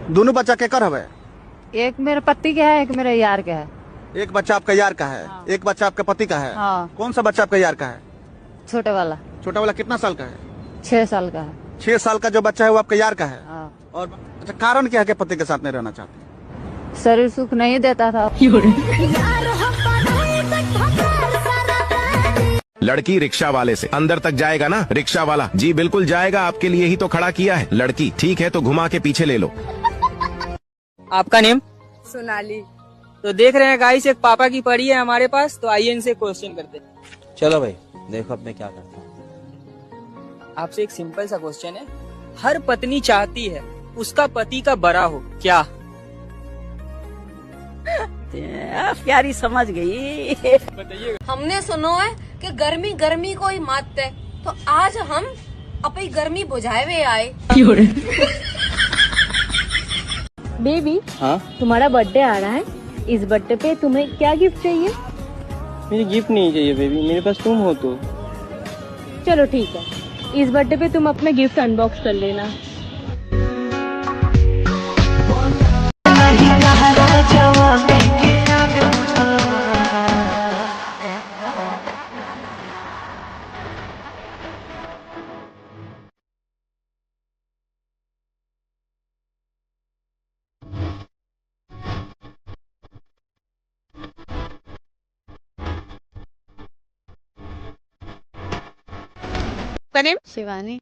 दोनों बच्चा केकर हवे? एक मेरे पति के है, एक मेरे यार के है। एक बच्चा आपका यार का है। हाँ। एक बच्चा आपके पति का है। हाँ। कौन सा बच्चा आपका यार का है? छोटे वाला। छोटा वाला कितना साल का है? 6 साल का है। 6 साल का जो बच्चा है वो आपके यार का है। हाँ। और अच्छा, कारण क्या है कि पति के साथ नहीं रहना चाहते? शरीर सुख नहीं देता था। लड़की रिक्शा वाले से अंदर तक जाएगा ना? रिक्शा वाला जी बिल्कुल जाएगा, आपके लिए ही तो खड़ा किया है। लड़की ठीक है तो घुमा के पीछे ले लो। आपका नेम? सोनाली। तो देख रहे हैं गाइस, एक पापा की परी है हमारे पास, तो आइए इनसे क्वेश्चन करते हैं। चलो भाई देखो अब मैं क्या करता हूँ। आपसे एक सिंपल सा क्वेश्चन है, हर पत्नी चाहती है उसका पति का बड़ा हो, क्या? प्यारी समझ गई। बताइए। हमने सुनो है कि गर्मी गर्मी को ही मात है, तो आज हम अपनी गर्मी बुझाए हुए आए। बेबी, हाँ तुम्हारा बर्थडे आ रहा है, इस बर्थडे पे तुम्हें क्या गिफ्ट चाहिए? मुझे गिफ्ट नहीं चाहिए बेबी, मेरे पास तुम हो तो। चलो ठीक है, इस बर्थडे पे तुम अपना गिफ्ट अनबॉक्स कर लेना। शिवानी।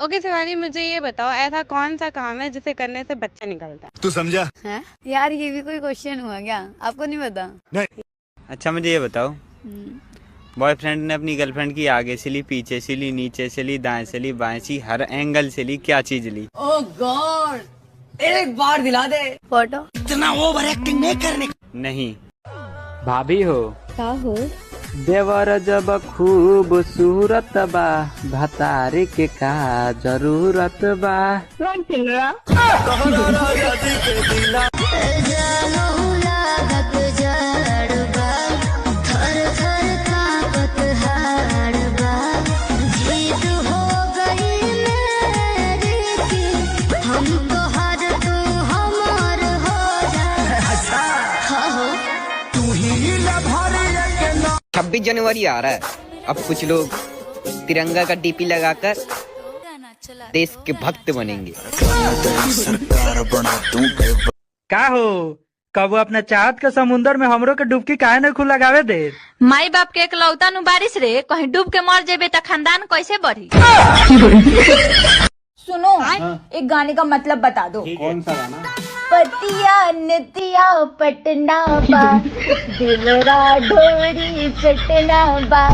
ओके शिवानी, मुझे ये बताओ, ऐसा कौन सा काम है जिसे करने से बच्चा निकलता है? तू समझा? है यार, ये भी कोई क्वेश्चन हुआ क्या? आपको नहीं पता? नहीं। अच्छा मुझे ये बताओ, बॉयफ्रेंड ने अपनी गर्लफ्रेंड की आगे से ली, पीछे से ली, नीचे से ली, दाएं से ली, बाएं से ली, हर एंगल से ली, क्या चीज ली? ओह गॉड, एक बार दिला दे। फोटो। इतना ओवर एक्टिंग नहीं करने। नहीं। भाभी हो? क्या हो? देवर जब खूबसूरत बा, भतारे के का जरूरत बा। छब्बीस जनवरी आ रहा है, अब कुछ लोग तिरंगा का डीपी लगाकर देश के भक्त बनेंगे। का हो, कबो अपना चाहत के समुंदर में हमरो के डुबकी काहे न खुला लगावे दे? माई बाप के एकलौता नु बारिश रे, कहीं डूब के मर जेबे त खानदान कैसे बढ़ी? सुनो, एक गाने का मतलब बता दो। कौन सा गाना? पतिया नतिया पटना बा, दिलरा डोरी चटना बा।